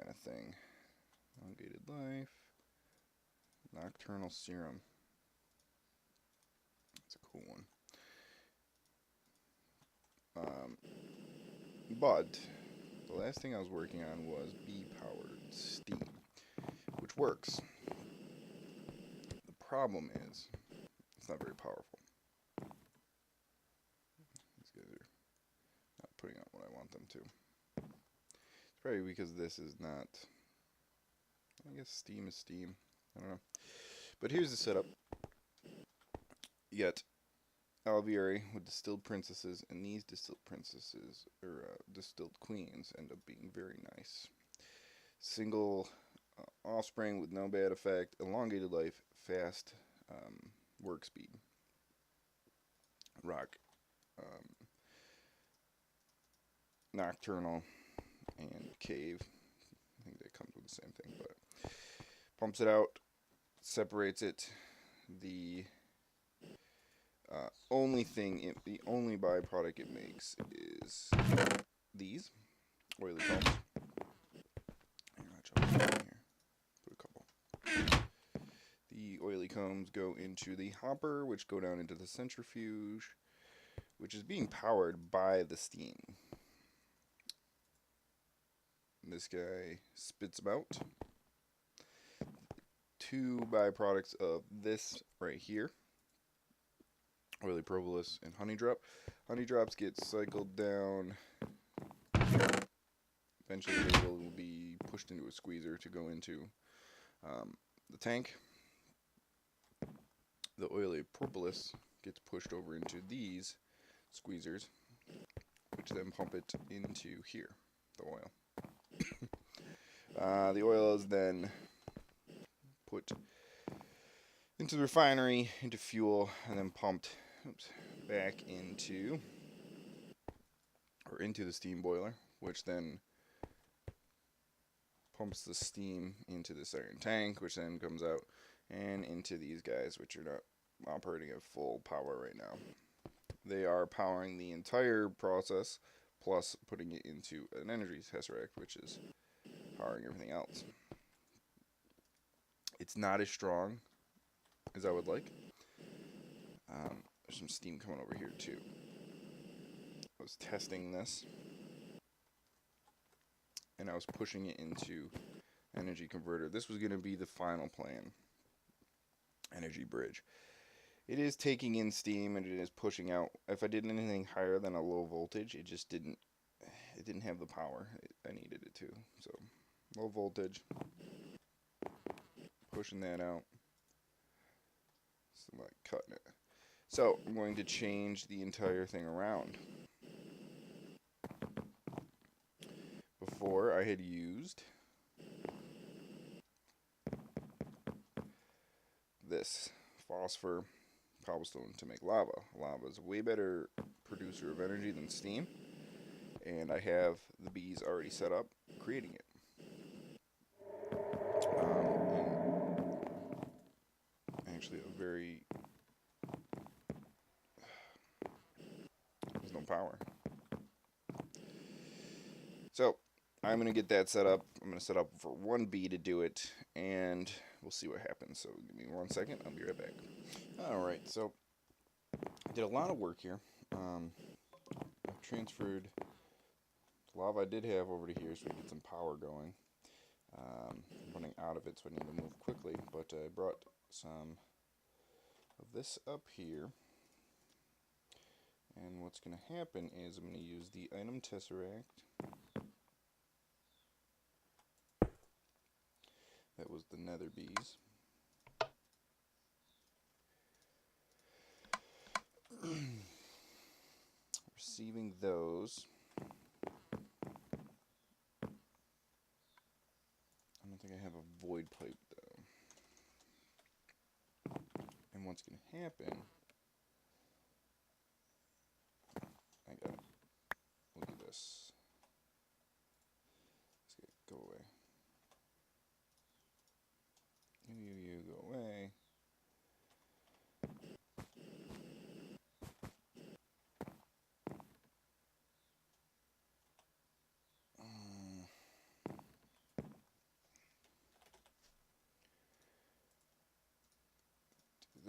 kind of thing. Elongated life. Nocturnal serum. That's a cool one. But the last thing I was working on was bee-powered steam, which works. The problem is it's not very powerful. These guys are not putting out what I want them to. It's probably because this is not, I guess steam is steam. I don't know. But here's the setup. You got alveoli with distilled princesses, and these distilled princesses, or distilled queens, end up being very nice. Single offspring with no bad effect, elongated life, fast work speed. Rock, nocturnal, and cave. I think that comes with the same thing, but pumps it out, separates it. The the only byproduct it makes is these oily combs. Put a couple. The oily combs go into the hopper, which go down into the centrifuge, which is being powered by the steam. This guy spits them out. Two byproducts of this right here. Oily propolis and honey drop. Honey drops get cycled down. Eventually they will be pushed into a squeezer to go into the tank. The oily propolis gets pushed over into these squeezers, which then pump it into here, the oil. The oil is then put into the refinery, into fuel, and then pumped back into the steam boiler, which then pumps the steam into this iron tank, which then comes out and into these guys, which are not operating at full power right now. They are powering the entire process, plus putting it into an energy tesseract, which is powering everything else. It's not as strong as I would like. There's some steam coming over here too. I was testing this, and I was pushing it into energy converter. This was going to be the final plan. Energy bridge. It is taking in steam and it is pushing out. If I did anything higher than a low voltage, it just didn't have the power I needed it to. So low voltage, pushing that out. So like cutting it. So I'm going to change the entire thing around. Before I had used this phosphor cobblestone to make lava. Lava is a way better producer of energy than steam, and I have the bees already set up creating it. And actually there's no power. So I'm going to get that set up. I'm going to set up for one bee to do it, and we'll see what happens. So give me 1 second. I'll be right back. Alright, so I did a lot of work here. I've transferred the lava I did have over to here so we get some power going. I'm running out of it, so I need to move quickly, but I brought some of this up here. And what's going to happen is I'm going to use the item tesseract. That was the nether bees. Receiving those. I don't think I have a void pipe though. And what's going to happen, I got it. Look at this. Let's get it, go away. You go away.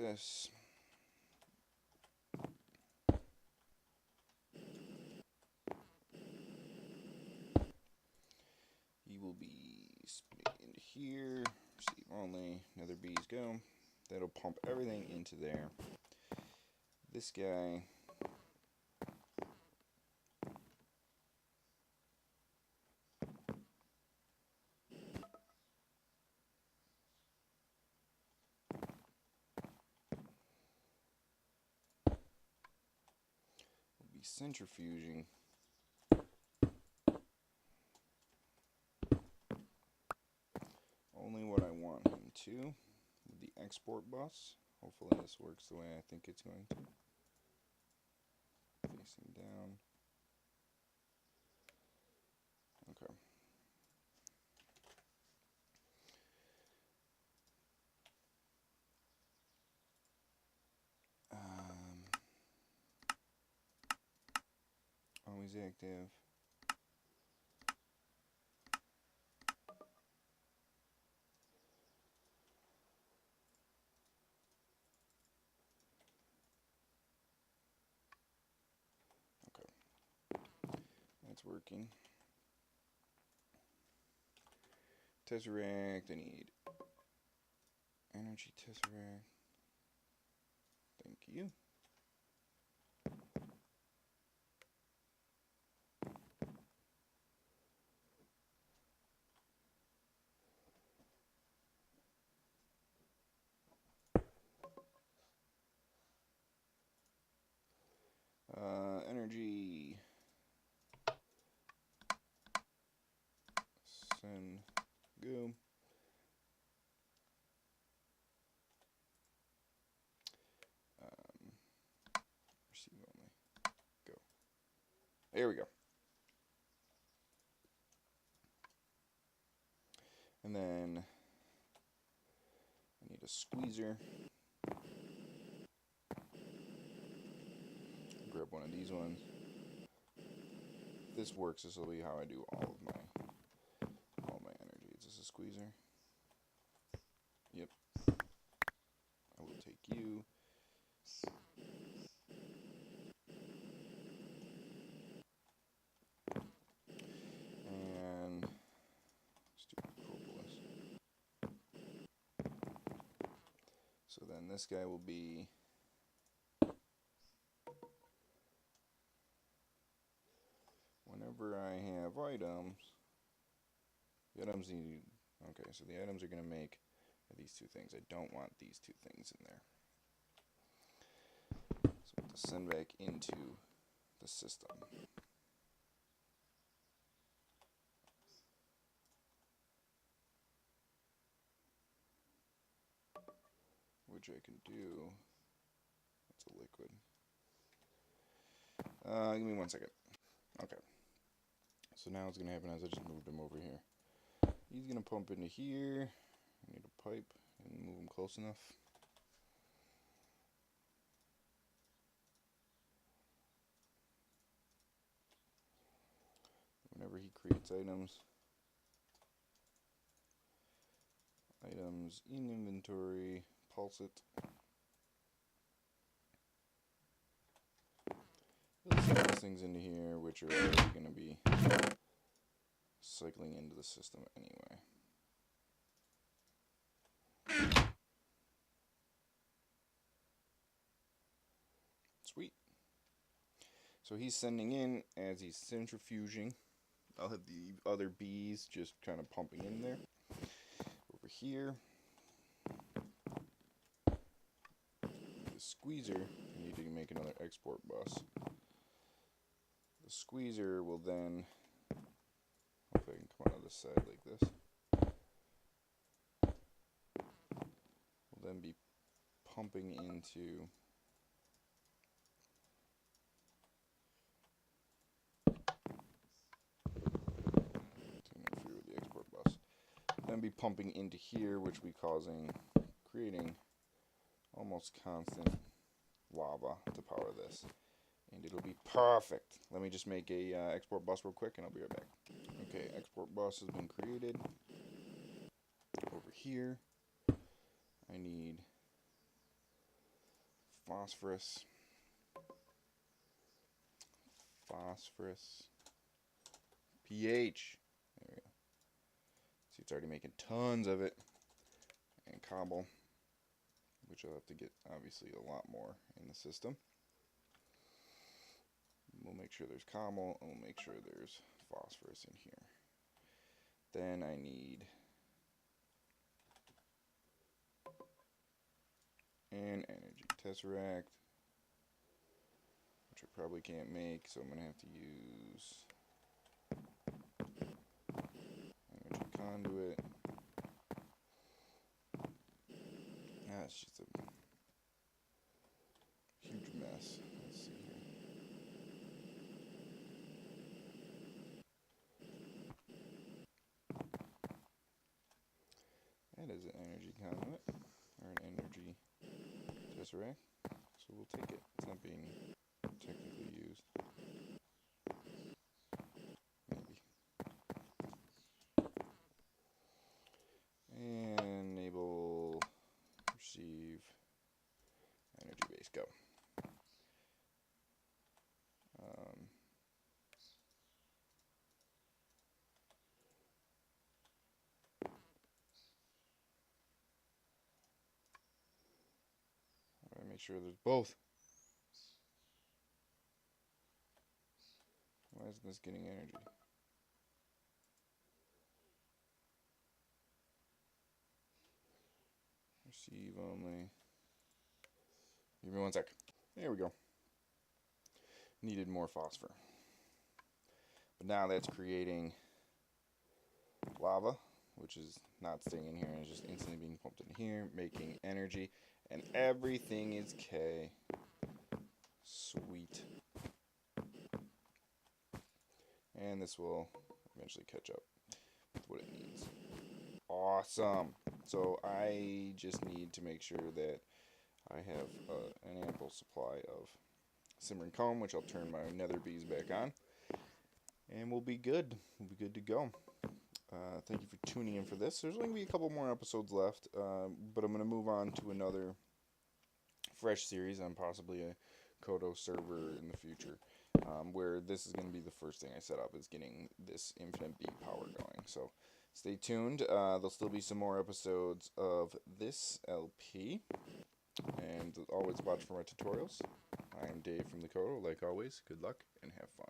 this. He will be spinning into here. Receive only. Another bees go. That'll pump everything into there. This guy will be centrifuging. Only what I want him to with the export bus. Hopefully this works the way I think it's going to. Facing down. Okay. Always active. That's working. Tesseract, I need energy Tesseract. Thank you. Energy. Send. Go. Receive only. Go. There we go. And then I need a squeezer. Grab one of these ones. If this works, this will be how I do all my energy. Is this a squeezer? Yep. I will take you. And stupid propolis. So then this guy will be whenever I have items, the items need, okay, so the items are going to make these two things. I don't want these two things in there. So I have to send back into the system. Which I can do. That's a liquid. Give me 1 second. Okay. So now what's going to happen is I just moved him over here. He's going to pump into here. I need a pipe and move him close enough. Whenever he creates items in inventory, pulse it. Let's send these things into here, which are already going to be cycling into the system anyway. Sweet. So he's sending in as he's centrifuging. I'll have the other bees just kind of pumping in there. Over here, the squeezer, I need to make another export bus. The squeezer will then, if I can come out of this side like this, will then be pumping into here, which will be creating almost constant lava to power this, and it'll be perfect. Let me just make a export bus real quick and I'll be right back. Okay, export bus has been created. Over here I need phosphorus. Phosphorus. pH. There we go. See, it's already making tons of it. And cobble, which I'll have to get, obviously, a lot more in the system. We'll make sure there's cobble, and we'll make sure there's phosphorus in here. Then I need an energy tesseract, which I probably can't make, so I'm going to have to use energy conduit. It's just a huge mess. Let's see here. That is an energy conduit, or an energy tesseract, so we'll take it. It's not being technically used. Maybe. And enable, receive, energy base, go. Make sure there's both. Why isn't this getting energy? Receive only. Give me 1 sec. There we go. Needed more phosphor. But now that's creating lava, which is not staying in here and is just instantly being pumped in here, making energy, and everything is K. Sweet. And this will eventually catch up with what it needs. Awesome. So I just need to make sure that I have an ample supply of simmering comb, which I'll turn my nether bees back on, and we'll be good. We'll be good to go. Thank you for tuning in for this. There's only going to be a couple more episodes left, but I'm going to move on to another fresh series on possibly a Kodo server in the future, where this is going to be the first thing I set up, is getting this infinite bee power going. So stay tuned. There'll still be some more episodes of this LP, and always watch for my tutorials. I am Dave from the Kodo. Like always, good luck and have fun.